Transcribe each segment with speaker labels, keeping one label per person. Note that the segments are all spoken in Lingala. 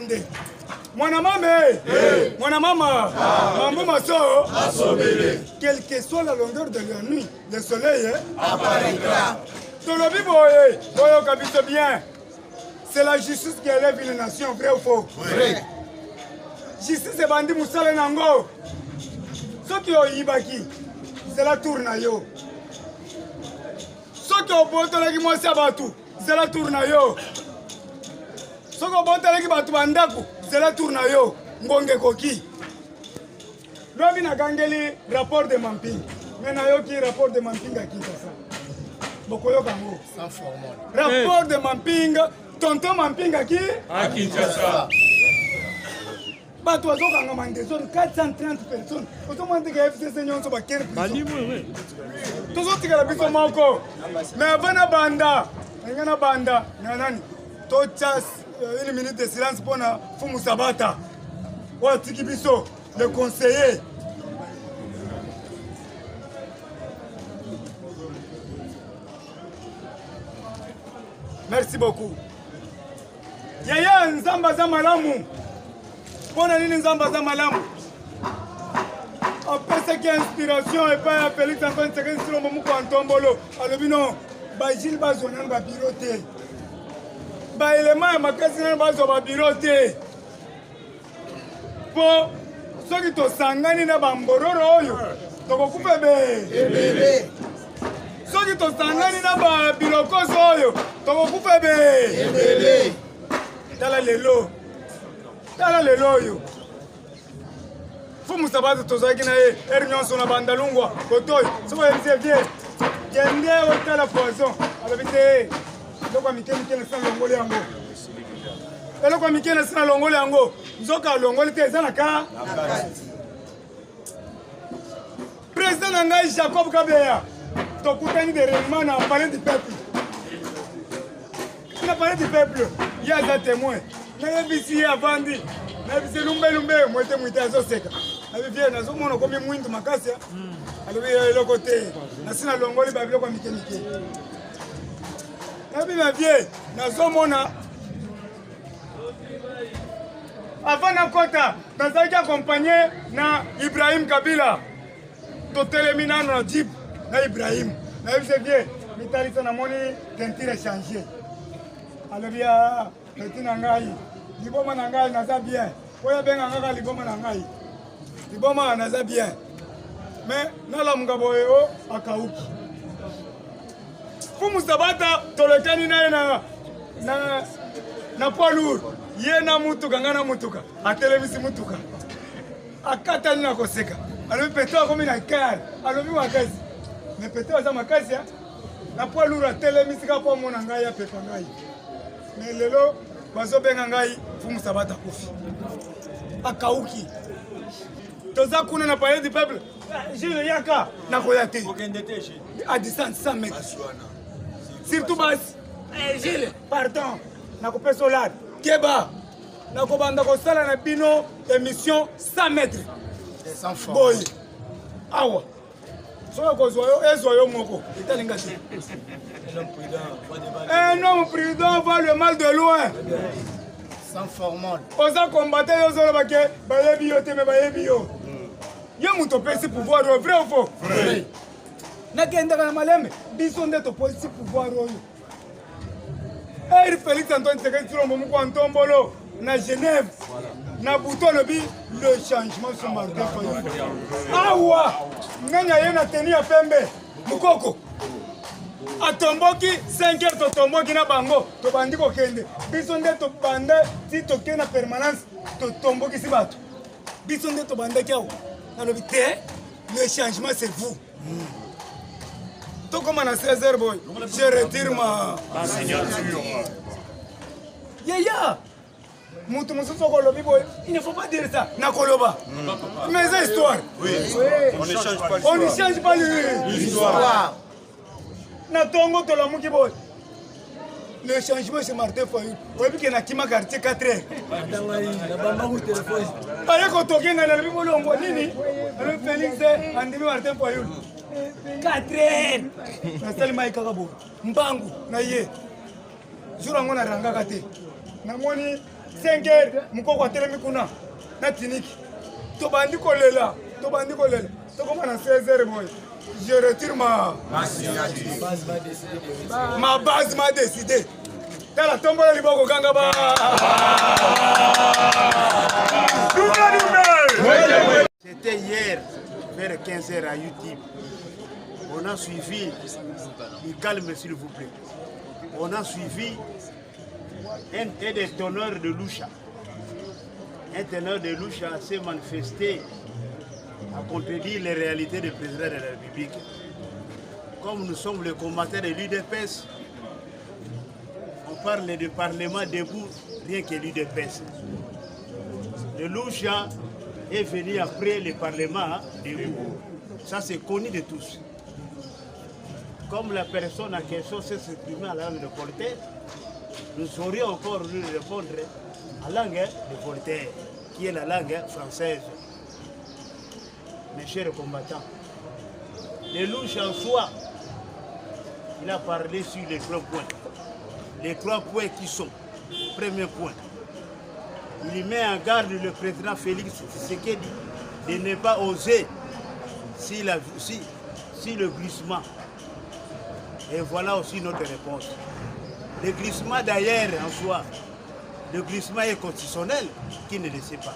Speaker 1: Kende. Mwana mama, mambo maso, quelle que soit la longueur de la nuit, le soleil apparaîtra. Tout le vivre, bien. C'est la justice qui élève une nation, vrai ou faux? Vrai. Justice est bandit Moussale Nango. Ce qui est Ibaki, c'est la tournayo. Ce qui est au bout de la Guimoise Abatou, c'est la tournayo. Ce qui est au bout de la Guimoise Bandaku, c'est la tournayo. Ngonge Koki. L'homme n'a gangeli rapport de Mamping. Mais n'a yo qui rapport de Mamping à Kinshasa. Bokoyo Kango. Sans formal. Rapport de Mamping. Tonton Mamping à qui? À Kinshasa. Bah, toi, tu as demandé 430 personnes. Tu as demandé que FCC Nyon soit 15 personnes. Tu as dit que la personne m'a encore. Mais avant la banda, tu as une minute de silence pour Fumu Sabata. Ouais, Tiki Bisso, le conseiller. Merci beaucoup. Yaya Nzamba Zamalamu. Pona nini Nzamba Zamalamu. Après ce qui est inspiration et pas Félix Antoine Tshisekedi sur le moment où Antombolo. Alors non, Gilles Bazonan va piloter. Élément Makasina va piloter. Pour ceux qui te sangani na bambororo oyo. Toko kupebe. Ceux qui te sangani na ba bilokoso oyo. Toko kupebe. Tala lelo yo. Fumu Sabata tozaki na ye nyonso na bandalungwa kotoy. Soko yebise vie. Kende otala poison. Alobite. Lokwa mikeni sana longole yango. Lokwa mikeni sana longole yango. Nzoka longole te ezana ka. Président Nangai Jacob Kabeya. Tokutani de réunion na palais du peuple. Na palais du peuple. Il y a des témoins. Nayebisi avandi. Nayebisi lumbe mwete azoseka. Nayebisi nazomona komi mwindu makasi. Alobi eloko te. Nasina longoli babilo kwa mike. Nayebisi ma vie nazomona avant na kota nazaki accompagné na Ibrahim Kabila. Totelemina na Jeep na Ibrahim. Nayebisi vie mitalisa na moni tentire changer. Alobi Petina ngai, liboma na ngai naza bien. Oya benga ngaka liboma na ngai. Liboma naza bien. Mais nala mungabo yo akauki. Fumu Sabata tolekani na poids lourd. Ye na mutuka ngana mutuka. Atelemisi mutuka. Akata ni na koseka. Alobi peto komi na kar. Alobi wakazi. Mais peto za makazi ya. Na poids lourd atelemisi ka po mona ngai ya pepa ngai. Mais lelo bazo benga ngai Fumu Sabata kufi akauki toza kuna na palais du peuple Gilles Yaka na koyate à distance 100 mètres surtout bas Gilles pardon na kopé solar keba na kobanda ko sala na bino émission 100 mètres boy awa soyo ko zoyo moko italinga te. Un homme prudent voit le mal de loin. Sans formal. Osa combattre les autres parce que bayebi yo te me bayebi yo. Yo muto pesi pouvoir vrai ou faux? Vrai. Na kenda kana maleme biso ndeto pesi pouvoir oyo. Félix Antoine Tshisekedi sur le moment où Antombolo na Genève. Na buto lobi le changement sur Martin Fayulu. Awa nganya yena teni ya pembe mukoko. Atomboki 5 heures totomboki na bango to bandi ko kende biso nde to banda ti to kena permanence to tomboki si bato biso nde to banda kiao na lobi te le changement c'est vous to comme à 16h boy je retire ma signature ya mutu mususu ko lobi boy il ne faut pas dire ça na koloba mais c'est histoire oui on ne change pas l'histoire. Natongo to la muki boy. Le changement c'est Martin Fayulu. Vous voyez qu'il y a qui m'a quartier 4 heures. Allez quand on vient dans le bimbo longo nini. Le Félix andimi Martin Fayulu. 4 heures. Na sali mai kakabo. Mbangu na ye. Jura ngona ranga kate. Na moni 5h, Mukoko Telemi Kuna, Natinik. Tobandi Kolela, Tobandi Kolela. Tobandi à 16h, moi. Je retire ma base m'a décidé. T'as la tombe de l'Iboko Gangaba.
Speaker 2: C'était hier, vers 15h à YouTube. On a suivi, du calme s'il vous plaît. On a suivi un des teneurs de Lucha. Un teneur de Lucha s'est manifesté à contredire les réalités du président de la République. Comme nous sommes les combattants de l'UDPS, on parle de parlement debout, rien que l'UDPS. Le Lucha est venu après le parlement debout. Ça c'est connu de tous. Comme la personne en question s'est exprimée en langue de Voltaire, nous aurions encore lui répondre en langue de Voltaire, qui est la langue française. Mes chers combattants, le louche en soi, il a parlé sur les 3 points. Les 3 points qui sont, premier point, il met en garde le président Félix Tshisekedi de ne pas oser si le glissement. Et voilà aussi notre réponse. Le glissement d'ailleurs en soi, le glissement est constitutionnel, qui ne le sait pas.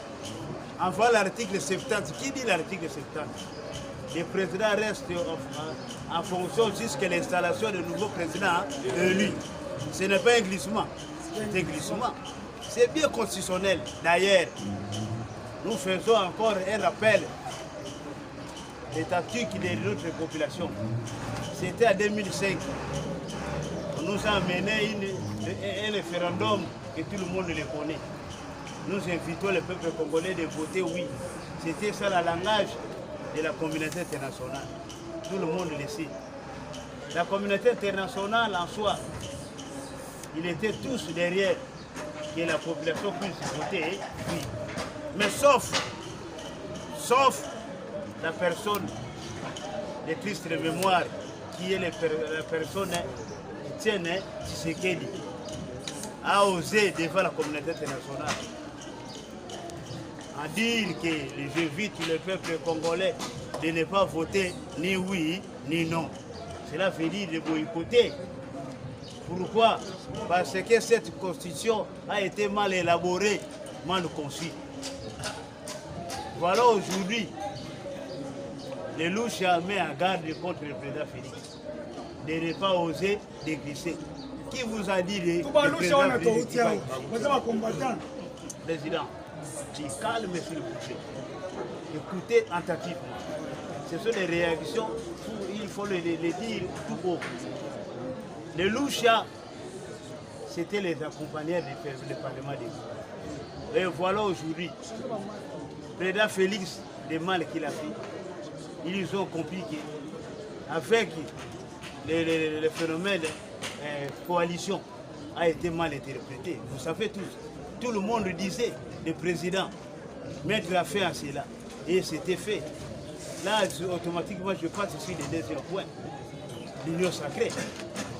Speaker 2: Enfin l'article 70, qui dit l'article 70? Le président reste en fonction jusqu'à l'installation de nouveau président élu. Ce n'est pas un glissement, c'est un glissement. C'est bien constitutionnel. D'ailleurs, nous faisons encore un rappel des tactiques de notre population. C'était en 2005. On nous a mené un référendum que tout le monde le connaît. Nous invitons le peuple congolais de voter oui. C'était ça le langage de la communauté internationale. Tout le monde le sait. La communauté internationale en soi, ils étaient tous derrière que la population puisse voter oui. Mais sauf la personne de triste mémoire qui est la personne Etienne Tshisekedi a osé devant la communauté internationale à dire que j'invite le peuple congolais de ne pas voter ni oui ni non. Cela veut dire de boycotter. Pourquoi? Parce que cette constitution a été mal élaborée, mal conçue. Voilà aujourd'hui, le louche met en garde contre le président Félix de ne pas oser déglisser. Qui vous a dit le président Félix? Président, tu calmes sur le boucher. Écoutez attentivement. Ce sont des réactions, il faut les dire tout haut. Le loucha, c'était les accompagnants du Parlement des Gouvernements. Et voilà aujourd'hui, le président Félix, le mal qu'il a fait, ils ont compris qu'avec le phénomène coalition a été mal interprété. Vous savez tous, tout le monde disait, le président, mettre la fin à cela. Et c'était fait. Là, automatiquement, je passe sur le deuxième point, l'union sacrée.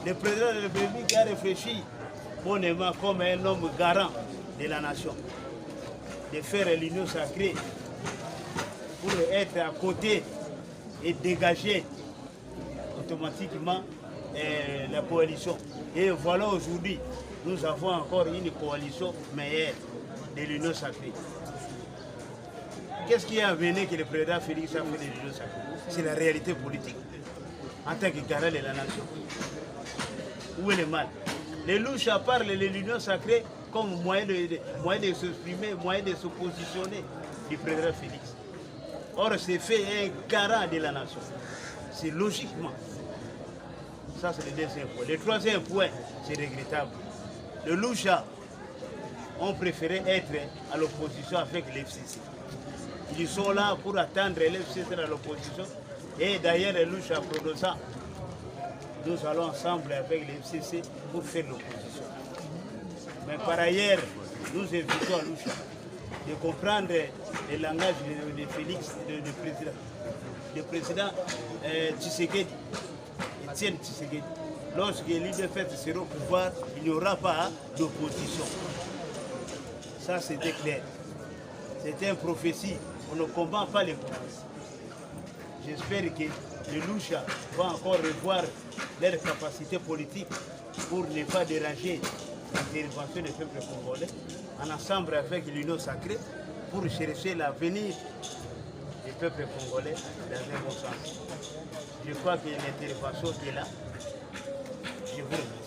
Speaker 2: Le président de la République a réfléchi bonnement comme un homme garant de la nation, de faire l'union sacrée pour être à côté et dégager automatiquement la coalition. Et voilà aujourd'hui, nous avons encore une coalition meilleure de l'union sacrée. Qu'est-ce qui a amené que le président Félix a fait de l'union sacrée? C'est la réalité politique en tant que garant de la nation. Où est le mal? Les louches parlent de l'union sacrée comme moyen de s'exprimer, moyen de se positionner du président Félix. Or, c'est fait un garant de la nation. C'est logiquement. Ça, c'est le deuxième point. Le troisième point, c'est regrettable. Les louches ont préféré être à l'opposition avec l'FCC. Ils sont là pour attendre l'FCC dans l'opposition. Et d'ailleurs, les louches à Prodosa, nous allons ensemble avec l'FCC pour faire l'opposition. Mais par ailleurs, nous invitons à Loucha de comprendre le langage de Félix, du président Tshisekedi, Etienne Tshisekedi. Lorsque l'IDF sera au pouvoir, il n'y aura pas d'opposition. Ça, c'était clair. C'était une prophétie. On ne combat pas les prophéties. J'espère que les Loucha vont encore revoir leurs capacités politiques pour ne pas déranger l'intervention des peuples congolais, en ensemble avec l'Union sacrée, pour chercher l'avenir des peuples congolais dans un bon sens. Je crois que l'intervention est là. Je vous remercie.